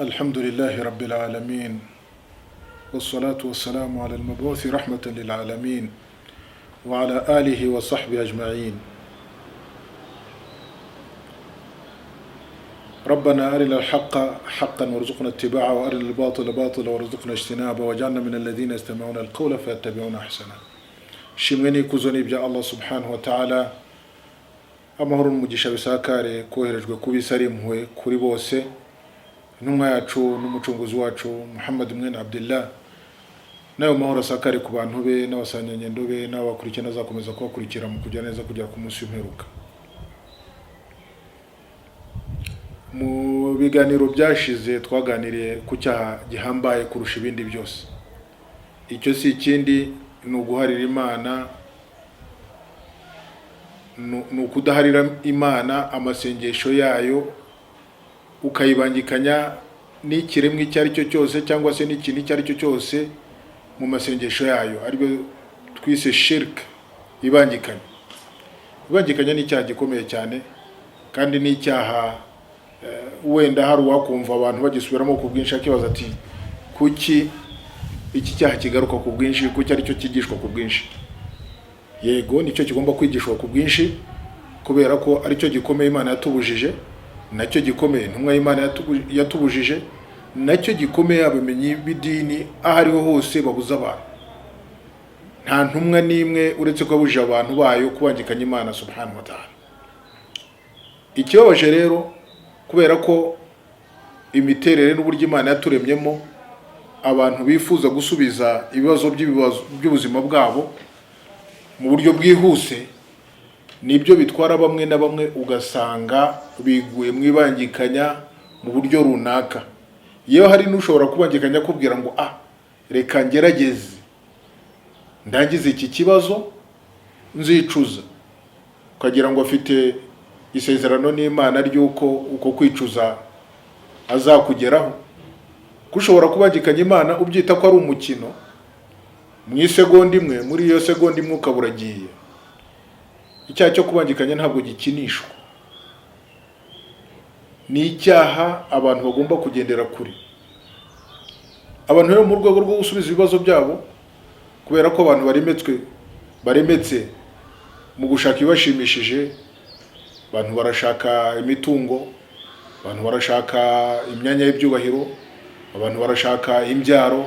الحمد لله رب العالمين والصلاة والسلام على المبعوث رحمة للعالمين وعلى آله وصحبه أجمعين. ربنا أرنا الحق حقا وارزقنا اتباعه وأرنا الباطل باطلا وارزقنا اجتنابه واجعلنا من الذين يستمعون القول فيتبعون أحسنه. Shimweni kuzoni bya Allah subhanahu wa ta'ala, amahoro n'umugisha bisakare koherejwe kubisari impuhwe kuri bose, intumwa yacu n'umucunguzi wacu Muhammad mwene Abdullah, nayo mahoro asakare ku bantu be n'abasanyanyendo be n'abakurikirana azakomeza kubakurikira mu kujya neza kugera ku munsi w'imperuka. Mu biganiro byashize twaganiriye ku cyaha gihambaye kurusha ibindi byose. Icyo si ikindi ni uguharira Imana, ni ukudaharira Imana amasengesho yayo, ukayibangikanya n'ikiremwa icyo ari cyo cyose cyangwa se n'ikintu icyo ari cyo cyose mu masengesho yayo, aribyo twise shirk. Ibangikanya ni icyaha gikomeye cyane, kandi ni icyaha wenda hari uwakumva abantu bagisubiramo ku bwinshi akibaza ati kuki iki cyaha kigaruka ku bwinshi, kuki ari cyo kigishwa ku bwinshi? Yego, nicyo kigomba kwigishwa ku bwinshi kubera ko ari cyo gikomeye Imana yatubujije, nacyo gikomeye intumwa y'Imana yatubujije, nacyo gikomeye abamenyi b'idini aho ariho hose babuza abantu. Nta ntumwa n'imwe uretse ko abujije abantu bayo kubangikanya Imana subhanahu wa ta'ala. Ikibabaje rero kubera ko imiterere n'uburyo Imana yaturemyemo, abantu bifuza gusubiza ibibazo by'ubuzima bwabo mu buryo bwihuse, nibyo bitwara bamwe na bamwe ugasanga biguye mu ibangikanya mu buryo runaka. Yewe hari n'ushobora kubangikanya kubwira ngo reka ngerageze ndangize iki kibazo nzicuza, ukagira ngo afite isezerano n'Imana ry'uko uko kwicuza azakugeraho. Kushobora kubangikanya Imana ubyita ko ari umukino, mu isegonda imwe, muri iyo segonda imwe ukaburagiye. Icyaha cyo kubangikanya ntabwo gikinishwa, ni icyaha abantu bagomba kugendera kuri. Abantu rero mu rwego rwo gusubiza ibibazo byabo, kubera ko abantu baremetse mu gushaka ibashimishije, abantu barashaka imitungo, abantu barashaka imyanya y'ibyubahiro, abantu barashaka imbyaro,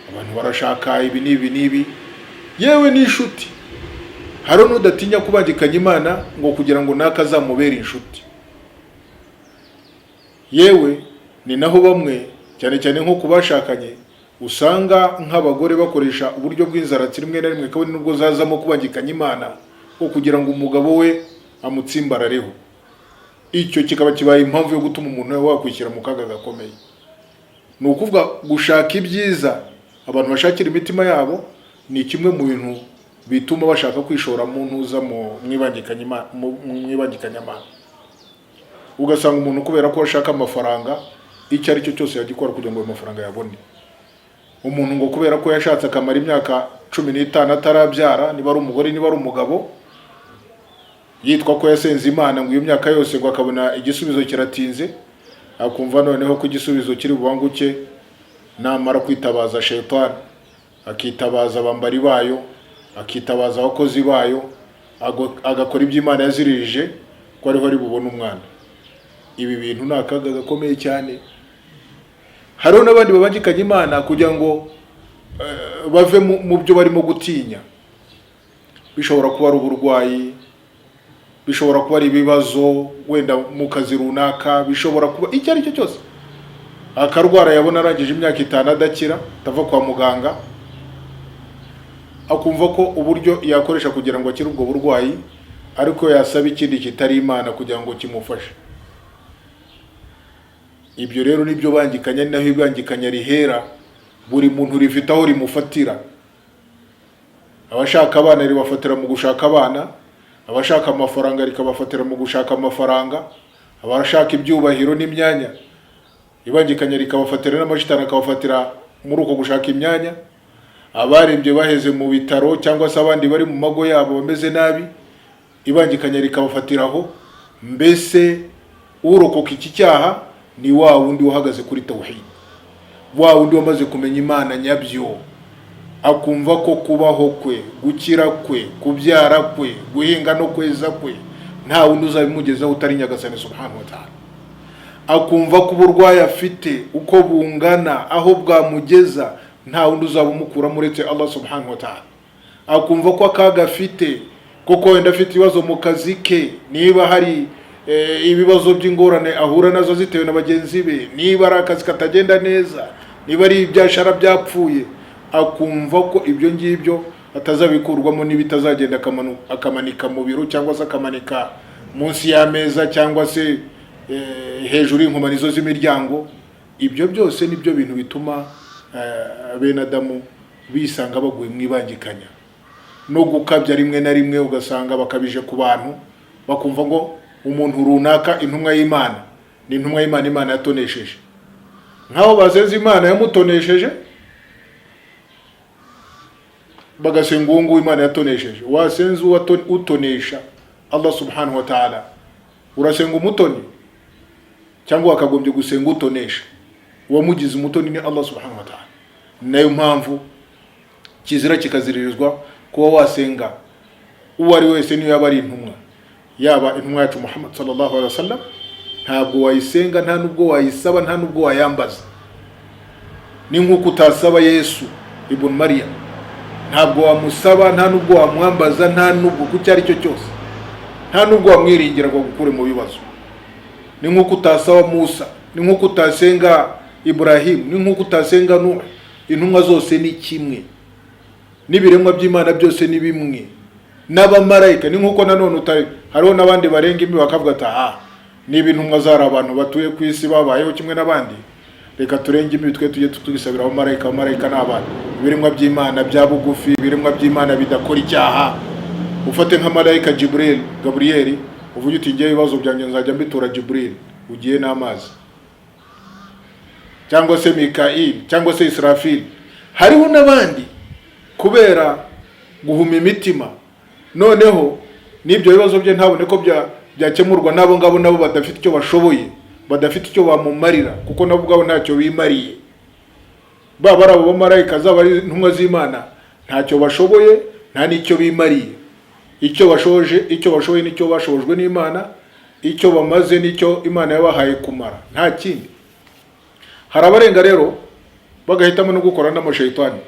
abantu barashaka ibi n'ibi, yewe n'inshuti. Hari n'udatinya kubangikanya Imana ngo kugira ngo nakazamubera inshuti. Yewe ni naho bamwe cyane cyane nko kubashakanye usanga nk'abagore bakoresha uburyo bw'inzaratsi rimwe na rimwe, kabone nubwo zazamo kubangikanya Imana ko kugira ngo umugabo we amutsimbarareho. Icyo kikaba kibaye impamvu yo gutuma umuntu wakwishyira mu kaga gakomeye. Ni ukuvuga gushaka ibyiza abantu bashakira imitima yabo ni kimwe mu bintu bituma bashaka kwishora mu ntuza mu mwibangikanya Imana. Ugasanga umuntu kubera ko ashaka amafaranga, icyo ari cyo cyose yagikora kugira ngo ayo mafaranga yabone. Umuntu ngo kubera ko yashatse akamara imyaka 15 atarabyara, niba ari umugore niba ari umugabo, yitwa ko yasenze Imana ngo iyo myaka yose ngo akabona igisubizo kiratinze, akumva noneho ko igisubizo kiri bubanguke namara kwitabaza Shetani, akitabaza abambari bayo, akitabaza abakozi bayo, agakora ibyo Imana yaziririje ko ariho ari bubone umwana. Ibi bintu ni akaga gakomeye cyane. Hariho n'abandi babangikanya Imana kugira ngo bave mu byo barimo gutinya. Bishobora kuba ari uburwayi, bishobora kuba ari ibibazo wenda mu kazi runaka, bishobora kuba icyo ari cyo cyose. Akarwara yabona arangije imyaka 5 adakira, tava kwa muganga, akumva ko uburyo yakoresha kugira ngo akire ubwo burwayi ariko yasaba ikindi kitari Imana kugira ngo kimufashe. Ibyo rero nibyo bangikanya, naho ibangikanya rihera. Buri muntu rifite aho rimufatira. Abashaka abana ribafatira mu gushaka abana, abashaka amafaranga rikabafatira mu gushaka amafaranga, abashaka ibyubahiro n'imyanya ibangikanya rikabafatira, n'amashitani akabafatira muri uko gushaka imyanya. Abarembye baheze mu bitaro cyangwa se abandi bari mu mago yabo bameze nabi, ibangikanya rikabafatiraho. Mbese urokoka iki cyaha ni wa wundi uhagaze kuri tawhid, wa wundi wamaze kumenya Imana nyabyo, akumva ko kubaho kwe, gukira kwe, kubyara kwe, guhinga no kweza kwe nta wundi uzabimugezaho utari Nyagasani subhanahu wa ta'ala. Akumva ko uburwayi afite uko bungana aho bwamugeza nta wundi uzabumukuramo uretse Allah subhanahu wa ta'ala. Akumva ko akaga afite koko wenda afite ibibazo mu kazi ke, niba hari ibibazo by'ingorane ahura nazo zitewe na bagenzi be, niba ari akazi katagenda neza, niba ari ibyashara byapfuye, akumva ko ibyo ngibyo atazabikurwamo n'ibitazagenda akamanika mu biro cyangwa se akamanika munsi y'ameza cyangwa se hejuru y'inkomanizo z'imiryango. Ibyo byose nibyo bintu bituma bene Adamu bisanga baguye mu ibangikanya no gukabya rimwe na rimwe, ugasanga bakabije ku bantu, bakumva ngo umuntu runaka intumwa y'Imana ni intumwa y'Imana, Imana yatonesheje, nkaho basenze Imana yamutonesheje, bagasenga uwo nguwo Imana yatonesheje. Wasenze utonesha Allah subhanahu wa ta'ala, urasenga umutoni cyangwa wakagombye gusenga utonesha? Uwamugize umutoni ni Allah subhanahu wa ta'ala. Nayo mpamvu kizira kikaziririzwa kuba wasenga uwo ari wese, niyo yaba ari intumwa, yaba intumwa yacu Muhammad sallallahu alaihi wasallam, ntabwo wayisenga, nta nubwo wayisaba, nta nubwo wayambaza. Ni nkuko utasaba Yesu ibn Maryam, ntabwo wamusaba, nta nubwo wamwambaza, nta nubwo ku cyari cyo cyose, nta nubwo wamwiringira ngo gukure mu bibazo. Ni nkuko utasaba Musa, ni nkuko utasenga Ibrahim, ni nkuko utasenga Nuh. Intumwa zose ni kimwe, n'ibiremwa by'Imana byose ni bimwe, n'abamarayika ni nkuko nanone hariho n'abandi barenga imbi bakavuga ati ni ibintumwa zari abantu batuye ku isi babayeho kimwe n'abandi, reka turenge imbi twe tujye tugisabira abamarayika. Abamarayika ni abantu, ibiremwa by'Imana bya bugufi, ibiremwa by'Imana bidakora icyaha. Ufate nka marayika Gabriel, uvuge uti ngiye ibibazo byanjye nzajya mbitura Jibril, ugiye n'amazi, cyangwa se Mikail, cyangwa se Israfil. Hariho n'abandi kubera guhuma imitima, noneho n'ibyo bibazo bye ntabone ko byakemurwa n'abo ngabo nabo badafite icyo bashoboye, badafite icyo bamumarira, kuko nabo ubwabo ntacyo bimariye. Baba ari abo bamarayika, zaba ari intumwa z'Imana, ntacyo bashoboye, nta n'icyo bimariye. Icyo bashoboye nicyo bashobojwe n'Imana, icyo bamaze nicyo Imana yabahaye kumara, nta kindi. Hari abarenga rero bagahitamo no gukora n'amashayitani,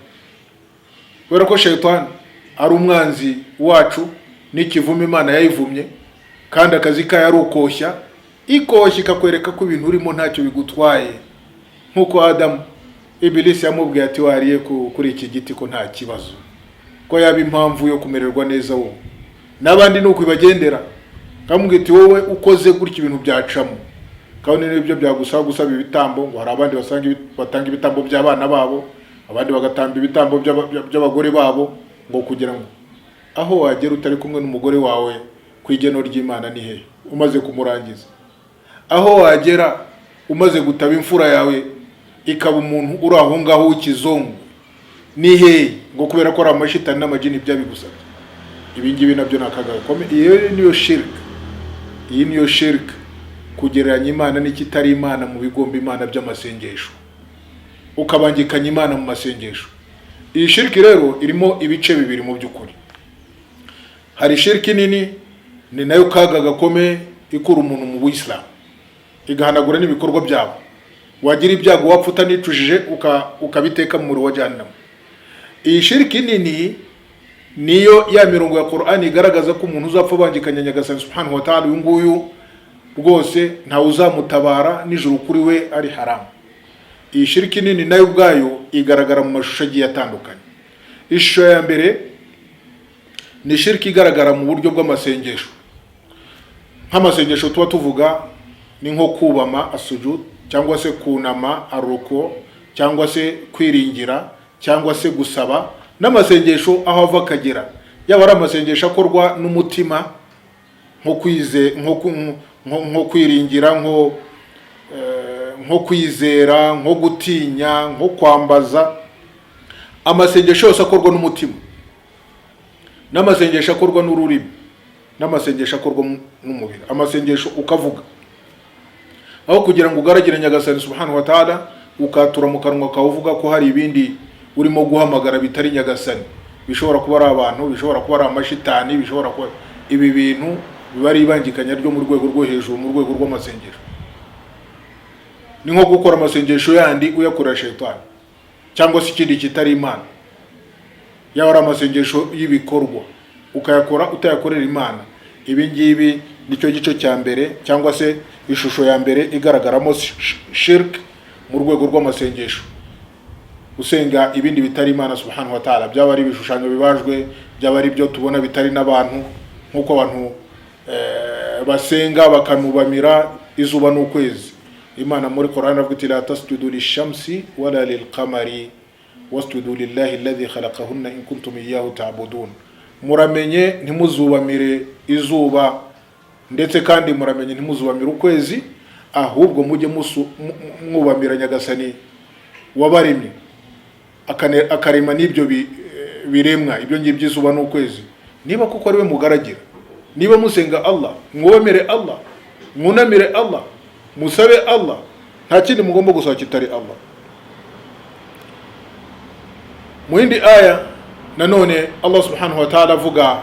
kubera ko shayitani ari umwanzi wacu n'ikivume Imana yayivumye, kandi akazi kayo ari ukoshya, ikoshya ikakwereka ko ibintu urimo ntacyo bigutwaye. Nkuko Adamu, Ibilisi yamubwiye ati wariye kuri iki giti ko nta kibazo, ko yaba impamvu yo kumererwa neza wowe. N'abandi nuko ibagendera, kamubwiye ati wowe ukoze gutya ibintu byacamo, kandi n'ibyo byagusaba gusaba ibitambo, ngo hari abandi batanga ibitambo by'abana babo, abandi bagatamba ibitambo by'abagore babo, ngo kugira ngo aho wagera utari kumwe n'umugore wawe ku igeno ry'Imana ni he umaze kumurangiza? Aho wagera umaze gutaba imfura yawe ikaba umuntu uri aho ngaho w'ikizungu ni he? Ngo kubera ko ari amashitani n'amajini byabigusabye. Ibi ngibi nabyo nakaga kome. Iyo niyo shirk, iyi niyo shirk, kugereranya Imana n'ikitari Imana mu bigomba Imana by'amasengesho, ukabangikanya Imana mu masengesho. Iyi shirk rero irimo ibice bibiri mu by'ukuri. Hari shirk nini, ni nayo kaga gakome ikura umuntu mu Islam, igahanagura n'ibikorwa byabo. Wagira ibyago wapfuta nicujije ukabiteka mu muri wa Jahannam. Iyi shirk nini niyo ya mirongo ya Qur'ani igaragaza ko umuntu uzapfa bangikanya Nyagasani subhanahu wa ta'ala, uyu nguyu rwose nta uzamutabara, nijuru kuri we ari haramu. Iyi shirk nini nayo ubwayo igaragara mu mashusho agiye atandukanye. Ishusho ya mbere ni shirk igaragara mu buryo bw'amasengesho. Nk'amasengesho tuba tuvuga ni nko kubama asujud, cyangwa se kunama aruko, cyangwa se kwiringira, cyangwa se gusaba, n'amasengesho aho ava kagera. Yaba ari amasengesho akorwa n'umutima, nko kwiringira, nko kwizera, nko gutinya, nko kwambaza. Amasengesho yose akorwa n'umutima, n'amasengesho akorwa n'ururimi, n'amasengesho akorwa n'umubiri. Amasengesho ukavuga, aho kugira ngo ugaragire nyagasani subhanahu wa ta'ala ukatura mu kanwa kawe uvuga ko hari ibindi urimo guhamagara bitari nyagasani, bishobora kuba ari abantu, bishobora kuba ari amashitani, bishobora kuba ibi bintu biba ari ibangikanya ryo mu rwego rwo hejuru, mu rwego rw'amasengesho. Ni nko gukora amasengesho yandi uyakora shetani cyangwa se ikindi kitari Imana. Yaba ari amasengesho y'ibikorwa ukayakora utayakorera Imana. Ibi ngibi nicyo gice cya mbere cyangwa se ishusho ya mbere igaragaramo shirk mu rwego rw'amasengesho. Usenga ibindi bitari Imana subhanahu wa ta'ala, byaba ari ibishushanyo bibajwe, byaba ari byo tubona bitari n'abantu, nkuko abantu basenga bakanubamira izuba n'ukwezi. Imana muri Qur'an avuga iti la tasjudu lishamsi wala lilqamari wasjudu lillahi alladhi khalaqahunna in kuntum iyyahu ta'budun. Muramenye ntimuzubamire izuba ndetse kandi muramenye ntimuzubamire ukwezi, ahubwo mujye mwubamira nyagasani wabaremye akarema n'ibyo biremwa, ibyo ngibyo izuba n'ukwezi. Niba kuko ari we mugaragira, niba musenga Allah, mwubamire Allah, mwunamire Allah, musabe Allah, nta kindi mugomba gusaba kitari Allah. Mu yindi aya nanone Allah subhanahu wa ta'ala avuga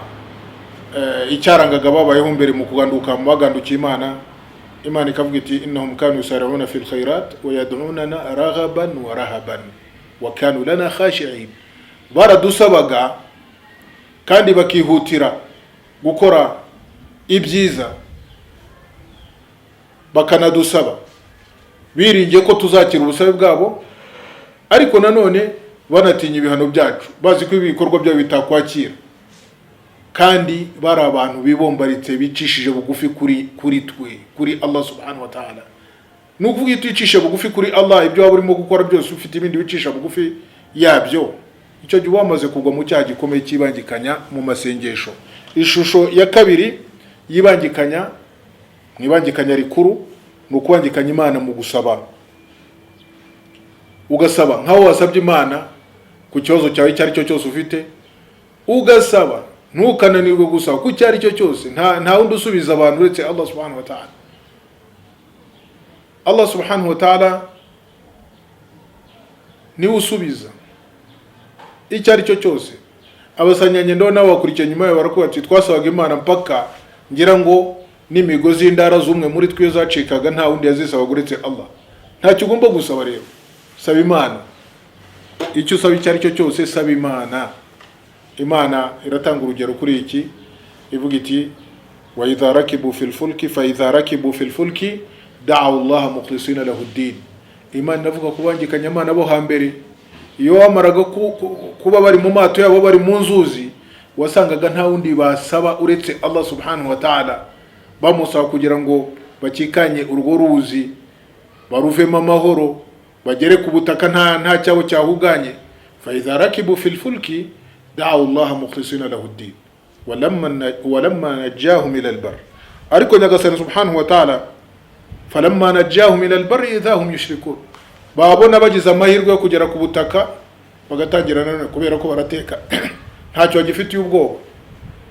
icyarangaga babayeho mbere mu kuganduka mu bagandukiye Imana. Imana ikavuga iti innahum kanu yusari'una fil khairat wa yad'unana raghaban wa rahaban wa kanu lana khashi'in. Baradusabaga kandi bakihutira gukora ibyiza, bakanadusaba biringiye ko tuzakira ubusabe bwabo, ariko nanone banatinya ibihano byacu, bazi ko ibikorwa byabo bitakwakira. Kandi bari abantu bibombaritse bicishije bugufi kuri twe, kuri Allah subhanahu wa ta'ala. Nukuvuga iticisha bugufi kuri Allah, ibyo waba urimo gukora byose ufite ibindi bicisha bugufi yabyo, icyo gihe wamaze kugwa mu cyaha gikomeye cyibangikanya mu masengesho. Ishusho ya kabiri yibangikanya, mwibangikanya rikuru, ni ukubangikanya Imana mu gusaba. Ugasaba nkaho wasabye Imana ku kibazo cyawe icyo ari cyo cyose ufite, ugasaba ntukananirwe gusaba ku cyo ari cyo cyose. Nta wundi usubiza abantu uretse Allah subhanahu wa ta'ala. Allah subhanahu wa ta'ala niwe usubiza icyo ari cyo cyose. Abasanyanye ndo nabo bakurikiye nyuma yawe barakuba ati twasabaga Imana mpaka ngira ngo n'imigozi y'indara z'umwe muri twe zacikaga, nta wundi yazisaba uretse Allah. Ntacyo ugomba gusaba rero, saba Imana. Icyo usaba icyo ari cyo cyose saba Imana. Imana iratanga urugero kuri iki, ivuga iti wa idha rakibu fil fulki fa idha rakibu fil fulki da'u Allah mukhlisina lahu ad-din. Imana ivuga kubangikanya Imana bo hambere, iyo wamaraga kuba bari mu mato yabo bari mu nzuzi, wasangaga nta wundi basaba uretse Allah subhanahu wa ta'ala. Bamusaba kugira ngo bakikanye urwo ruzi baruvemo amahoro, bagere ku butaka nta cyabo cyahuganye. Fa idha rakibu fil fulki da'u Allah mukhlisina lahu ad-din walamma najahum ila al-bar. Ariko nyagasani subhanahu wa ta'ala falamma najahum ila al-bar idha hum yushrikun. Babona bagize amahirwe yo kugera ku butaka bagatangira nanone kubera ko barateka ntacyo bagifitiye ubwoba,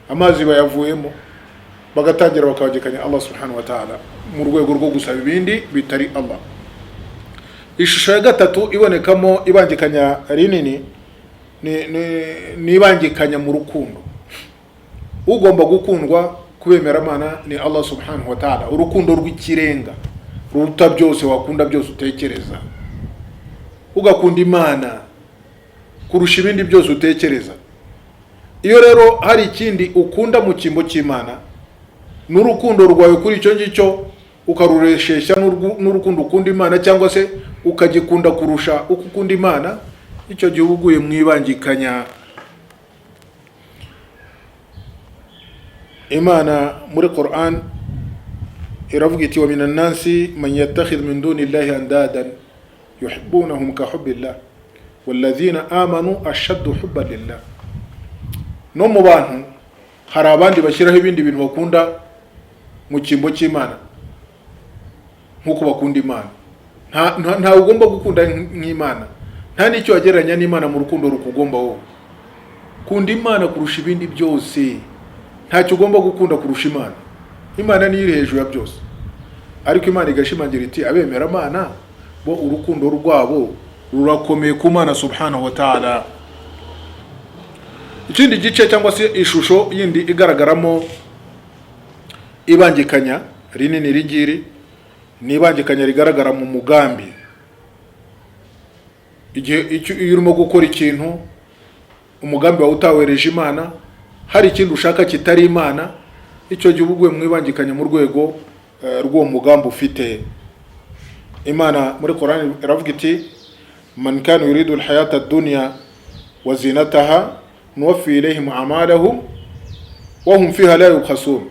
amazi bayavuyemo, bagatangira bakabagikanya Allah subhanahu wa ta'ala mu rwego rwo gusaba ibindi bitari Allah. Ishusho ya gatatu ibonekamo ibangikanya rinini ni ibangikanya mu rukundo. Ugomba gukundwa kubemera Imana ni Allah subhanahu wa ta'ala, urukundo rw'ikirenga ruruta byose wakunda byose utekereza. Ugakunda Imana kurusha ibindi byose utekereza. Iyo rero hari ikindi ukunda mu kimbo cy'Imana, n'urukundo rwawe kuri icyo ngicyo ukarureshesha n'urukundo ukunda Imana, cyangwa se ukagikunda kurusha uko ukunda Imana, icyo gihe uguye mwibangikanya. Imana muri Qur'an iravuga iti wa minan nasi man yattakhidh min duni Allahi andadan yuhibbunahum ka hubbillah walladhina amanu ashaddu hubban lillah. No mu bantu hari abandi bashyiraho ibindi bintu bakunda mu kimbo cy'Imana nkuko bakunda Imana. Nta ugomba gukunda nk'Imana, nta n'icyo wagereranya n'Imana mu rukundo rukugomba wowe. Kunda Imana kurusha ibindi byose, ntacyo ugomba gukunda kurusha Imana. Imana niyo iri hejuru ya byose. ariko Imana igashimangira iti abemeramana bo urukundo rwabo rurakomeye ku Mana subhanahu wa ta'ala. Ikindi gice cyangwa se ishusho yindi igaragaramo ibangikanya rinini rigiri ni ibangikanya rigaragara mu mugambi. Igihe iyo urimo gukora ikintu umugambi wawe utawereje Imana, hari ikindi ushaka kitari Imana, icyo gihe ubuguye mu ibangikanya mu rwego rw'uwo mugambi ufite. Imana muri Qur'an iravuga iti man kana yuridu alhayata ad-dunya wa zinataha nuwaffi ilayhim a'malahum wa hum fiha la yubkhasun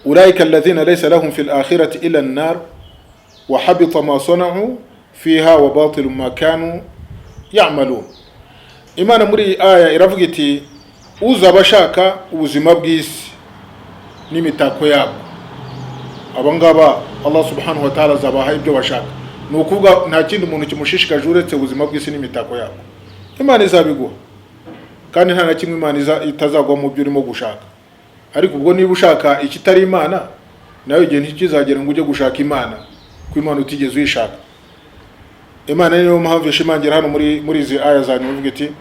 ulaika alladhina laysa lahum fil akhirati illa an-nar wa habita ma sana'u fiha wa batilu ma kanu ya'malun. Imana muri aya iravuga iti uzaba ashaka ubuzima bw'isi n'imitako yabo, abangaba Allah subhanahu wa ta'ala azabaha ibyo bashaka. Ni ukuvuga nta kindi umuntu kimushishikaje uretse ubuzima bw'isi n'imitako yabo. Imana izabiguha kandi nta na kimwe Imana itazagwa mu byo urimo gushaka. Ariko ubwo niba ushaka ikitari Imana, nawe igihe ntikizagera ngo ujye gushaka Imana ko Imana utigeze uyishaka. Imana niyo mpamvu ishimangira hano muri izi aya za nyuma ivuga iti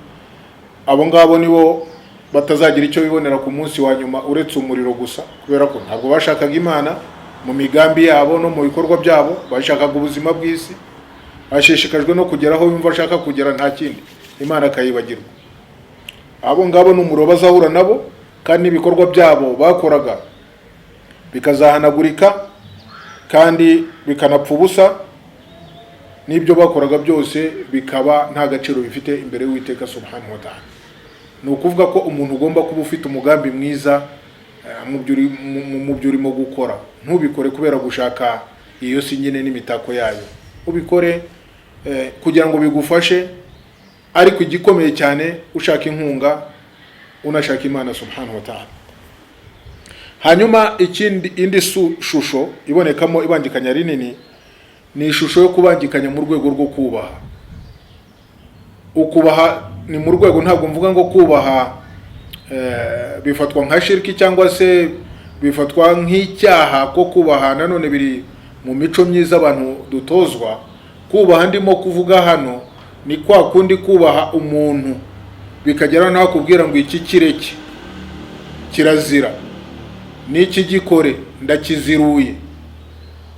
abo ngabo nibo batazagira icyo bibonera ku munsi wa nyuma uretse umuriro gusa, kubera ko ntabwo bashakaga Imana mu migambi yabo no mu bikorwa byabo, bashakaga ubuzima bw'isi, bashishikajwe no kugera aho yumva ashaka kugera, nta kindi, Imana akayibagirwa. Abo ngabo n'umuriro bazahura nabo, kandi ibikorwa byabo bakoraga bikazahanagurika kandi bikanapfa ubusa, n'ibyo bakoraga byose bikaba nta gaciro bifite imbere y'Uwiteka subhanahu wa ta'ala. Ni ukuvuga ko umuntu ugomba kuba ufite umugambi mwiza mu byo urimo gukora. Ntubikore kubera gushaka iyo si nyine n'imitako yayo, ubikore kugira ngo bigufashe, ariko igikomeye cyane ushaka inkunga unashaka Imana subhanahu wa ta'ala. Hanyuma indi shusho ibonekamo ibangikanya rinini ni ishusho yo kubangikanya mu rwego rwo kubaha. Ukubaha ni mu rwego, ntabwo mvuga ngo kubaha bifatwa nka shirki cyangwa se bifatwa nk'icyaha, ko kubaha nanone biri mu mico myiza abantu dutozwa. Kubaha ndimo kuvuga hano ni kwa kundi kubaha umuntu bikagera naho kubwira ngo iki kireke kirazira, n'iki gikore ndakiziruye.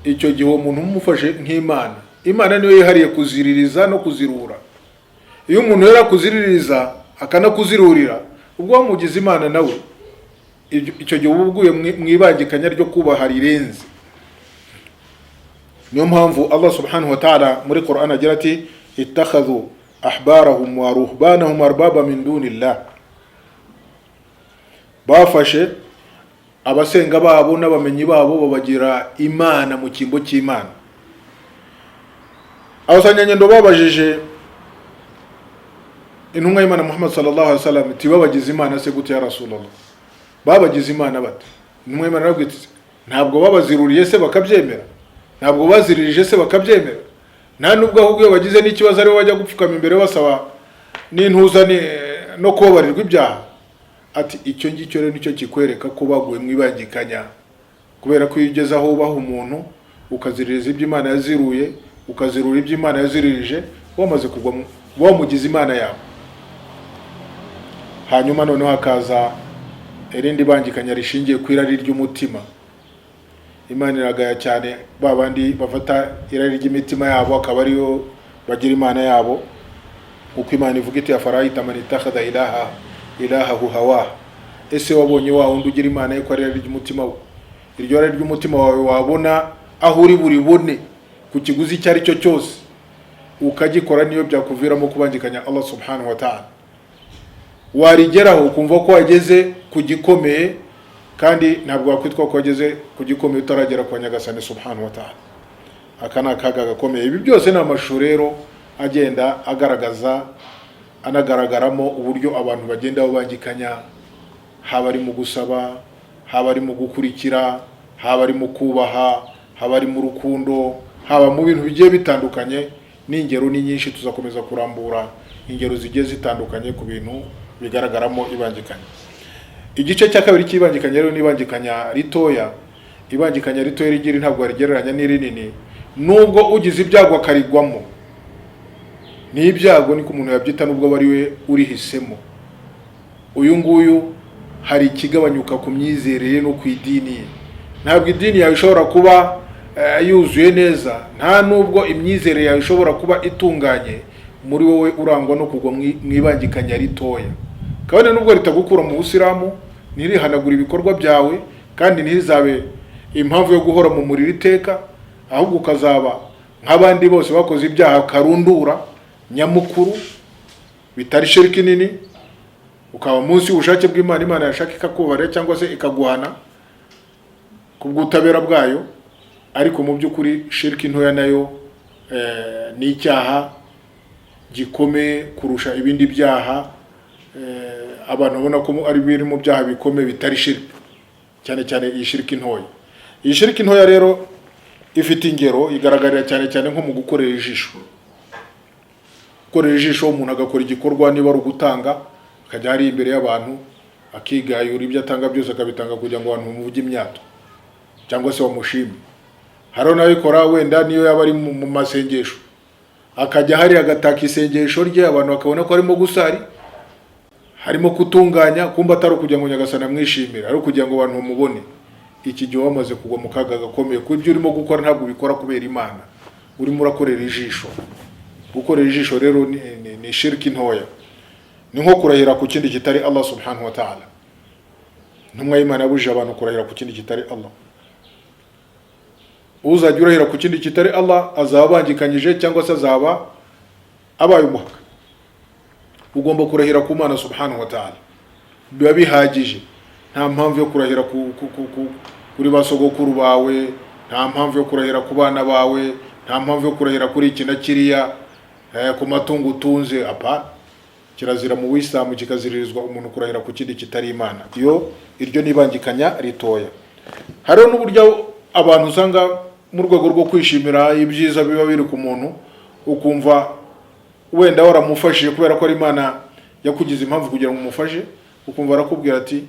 Icyo gihe umuntu umufashe nk'Imana. Imana niyo yihariye kuziririza no kuzirura. Iyo umuntu yera kuziririza akanakuzirurira, ubwo wamugize Imana nawe, icyo gihe ubuguye mu ibangikanya ryo kubaha rirenze. Niyo mpamvu Allah subhanahu wa ta'ala muri Qur'an agira ati ittakhadhu ahbarahum wa ruhbanahum arbaba min dunillah, bafashe abasenga babo n'abamenyi babo babagira Imana mu kimbo cy'Imana. Abasanyanyendo babajije intumwa y'Imana Muhammad sallallahu alaihi wasallam ati babagize Imana se gute ya Rasulullah? Babagize Imana bate? Intumwa y'Imana aravuga iti ntabwo babaziruriye se bakabyemera, ntabwo baziririje se bakabyemera, nta nubwo ahubwo bagize n'ikibazo ari bajya gupfukama imbere basaba n'intuza no kubabarirwa ibyaha. Ati icyo ngicyo rero nicyo kikwereka ko baguye mu ibangikanya, kubera ko iyo ugeze aho ubaha umuntu ukaziririza ibyo Imana yaziruye, ukazirura ibyo Imana yaziririje, wamaze kugwa wamugize Imana yawe. Hanyuma noneho hakaza irindi bangikanya rishingiye ku irari ry'umutima. Imana iragaya cyane babandi bafata irari ry'imitima yabo akaba ariyo bagira Imana yabo, uko Imana ivuga iti afarayita man ittakhadha ilahahu hawa. Ese wabonye wa wundi ugira Imana ye ko ari irari ry'umutima we? Iryo rari ry'umutima wawe wabona aho uri buribone ku kiguzi icyo ari cyo cyose, ukagikora niyo byakuviramo kubangikanya Allah subhanahu wa ta'ala. Warigeraho ukumva ko wageze ku gikomeye, kandi ntabwo wakwitwa ko wageze ku gikomeye utaragera kwa Nyagasani subhanahu wa ta'ala. Aka ni akaga gakomeye. Ibi byose ni amashusho rero agenda anagaragaramo uburyo abantu bagenda babangikanya, haba ari mu gusaba, haba ari mu gukurikira, haba ari mu kubaha, haba ari mu rukundo, haba mu bintu bigiye bitandukanye. N'ingero ni nyinshi, tuzakomeza kurambura ingero zigiye zitandukanye ku bintu bigaragaramo ibangikanya. Igice cya kabiri cy'ibangikanya rero n'ibangikanya ritoya. ibangikanya ritoya rigira ntabwo rigereranya n'irinini, nubwo ugize ibyago akarigwamo. Ni ibyago niko umuntu yabyita nubwo bari we urihisemo. Uyu nguyu hari ikigabanyuka ku myizerere no ku idini. Ntabwo idini yawe ishobora kuba yuzuye neza, nta nubwo imyizerere yawe ishobora kuba itunganye muri wowe urangwa no kugwa mwibangikanya ritoya. Kandi nubwo ritagukura mu Busilamu, ntirihanagura ibikorwa byawe, kandi ntizabe impamvu yo guhora mu muriro iteka, ahubwo ukazaba nk'abandi bose bakoze ibyaha karundura nyamukuru bitari shiriki nini, ukaba munsi y'ubushake bw'Imana. Imana yashaka ikakubarira cyangwa se ikaguhana kubw'ubutabera bwayo, ariko mu by'ukuri shiriki ntoya nayo ni icyaha gikomeye kurusha ibindi byaha abantu babona ko ari biri mu byaha bikomeye bitari shiriki, cyane cyane iyi shiriki ntoya. Iyi shiriki ntoya rero ifite ingero, igaragarira cyane cyane nko mu gukorera ijisho. Gukorera ijisho, umuntu agakora igikorwa niba ari ugutanga, akajya ari imbere y'abantu akigayura ibyo atanga byose akabitanga kugira ngo abantu bamuvuge imyato cyangwa se bamushime. Haro nawe ikora wenda niyo yaba ari mu masengesho, akajya hari agataka isengesho rye, abantu bakabona ko arimo gusari, harimo kutunganya, kumba atari kugira ngo Nyagasani amwishimire, ari kugira ngo abantu bamubone. Iki gihe wamaze kugwa mu kaga gakomeye, kuko ibyo urimo gukora ntabwo ubikora kubera Imana, urimo urakorera ijisho. Gukorera ijisho rero ni shiriki ntoya, ni nko kurahira ku kindi kitari Allah subhanahu wa ta'ala. Ntumwa y'Imana yabujije abantu kurahira ku kindi kitari Allah. Uzajya urahira ku kindi kitari Allah azaba abangikanyije cyangwa se azaba abaye umuhaka. Ugomba kurahira ku Mana subhanahu wa ta'ala, biba bihagije. Nta mpamvu yo kurahira kuri basogokuru bawe, nta mpamvu yo kurahira ku bana bawe, nta mpamvu yo kurahira kuri iki na kiriya, ku matungo utunze. Apa, kirazira mu Islamu, kikaziririzwa umuntu kurahira ku kindi kitari Imana. Iryo nibangikanya ritoya. Hariho n'uburyo abantu usanga mu rwego rwo kwishimira ibyiza biba biri ku muntu, ukumva wenda waramufashije kubera ko ari Imana yakugize impamvu kugira ngo umufashe, ukumva arakubwira ati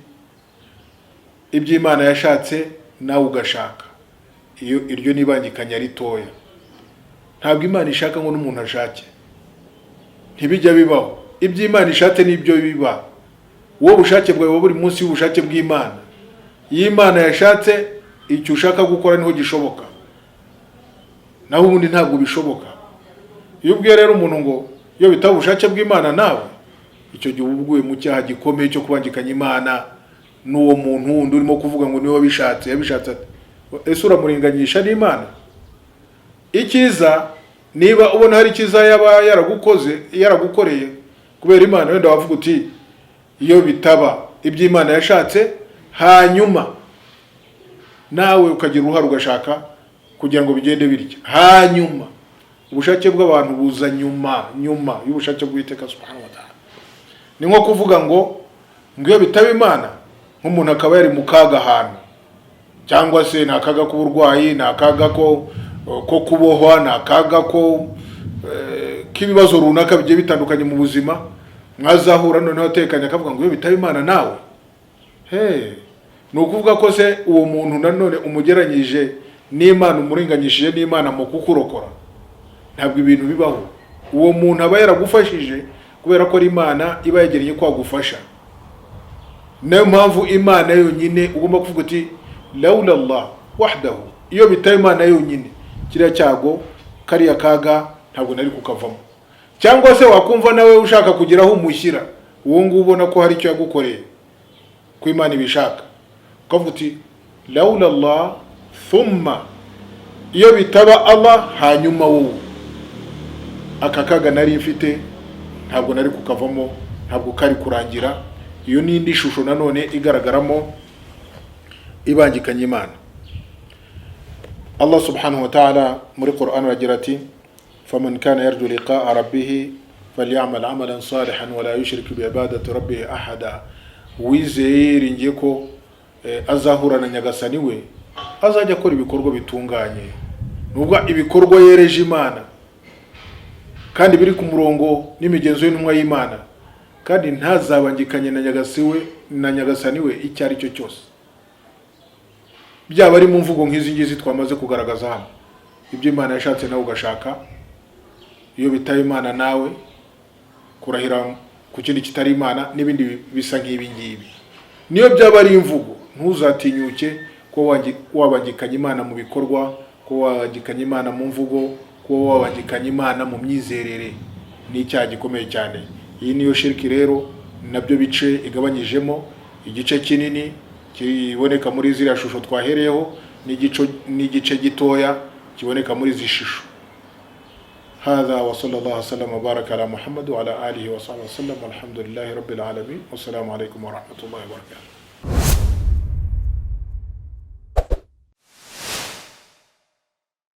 ibyo Imana yashatse nawe ugashaka. Iryo nibangikanya ritoya. Ntabwo Imana ishaka ngo n'umuntu ashake, ntibijya bibaho. Ibyo Imana ishatse nibyo biba. Wowe ubushake bwawe buri munsi y'ubushake bw'Imana. Iyo Imana yashatse, icyo ushaka gukora niho gishoboka, naho ubundi ntabwo bishoboka. Iyo ubwiye rero umuntu ngo iyo bitaba ubushake bw'Imana nawe, icyo gihe ubuguye mu cyaha gikomeye cyo kubangikanya Imana n'uwo muntu wundi urimo kuvuga ngo niwe wabishatse. Yabishatse ati, ese uramuringanyisha n'Imana? Icyiza, niba ubona hari icyiza yaba yaragukoreye kubera Imana, wenda wavuga uti iyo bitaba ibyo Imana yashatse, hanyuma nawe ukagira uruhare ugashaka kugira ngo bigende bityo. Hanyuma ubushake bw'abantu buza nyuma y'ubushake bw'Uwiteka subhanahu wa ta'ala. Ni nko kuvuga ngo iyo bitaba Imana, nk'umuntu akaba yari mu kaga ahantu, cyangwa se nta kaga k'uburwayi, nta kaga ko kubohwa, nta kaga ko k'ibibazo runaka bigiye bitandukanye mu buzima, mwazahura noneho atekanye akavuga ngo iyo bitaba Imana nawe, ni ukuvuga ko se uwo muntu nanone umugeranyije n'Imana, umurenganyishije n'Imana mu kukurokora. Ntabwo ibintu bibaho. Uwo muntu aba yaragufashije kubera ko ari Imana iba yegereye kwagufasha. Niyo mpamvu Imana yonyine ugomba kuvuga uti laula Allah wahdahu. Iyo bitaba Imana yonyine, kiriya cyago, kariya kaga ntabwo nari kukavamo. Cyangwa se wakumva nawe ushaka kugiraho umushyira, uwo nguwo ubona ko hari icyo yagukoreye ko Imana ibishaka, ukavuga uti laula Allah thumma. Iyo bitaba Allah hanyuma wowe, aka kaga nari mfite ntabwo nari kukavamo, ntabwo kari kurangira. Iyo ni indi shusho nanone igaragaramo ibangikanya Imana. Allah subhanahu wa ta'ala muri Qur'an aragira ati, faman kana yarju liqa'a rabbih falyamal amalan salihan wa la yushrik bi ibadati rabbih ahada. Wizeye ko azahura na Nyagasani we, azajya akora ibikorwa bitunganye, nubwo ibikorwa yereje Imana kandi biri ku murongo n'imigenzo y'intumwa y'Imana, kandi ntazabangikanye na Nyagasani we icyo ari cyo cyose. byaba ari mu mvugo nk'izi ngizi twamaze kugaragaza hano. Ibyo Imana yashatse nawe ugashaka, iyo bitaye Imana nawe kurahira ku kindi kitari Imana, n'ibindi bisa nk'ibi ngibi. Niyo byaba ari imvugo, ntuzatinyuke ko wabangikanya Imana mu bikorwa, ko wabangikanya Imana mu mvugo, ko wabangikanya Imana mu myizerere. Ni icyaha gikomeye cyane. Iyi niyo shirki rero, nabyo bice igabanyijemo. Igice kinini kiboneka muri ziriya shusho twahereyeho, n'igice gitoya kiboneka muri izi shusho. هذا وصلى الله وسلم وبارك على محمد وعلى آله وصحبه وسلم والحمد لله رب العالمين والسلام عليكم ورحمة الله وبركاته.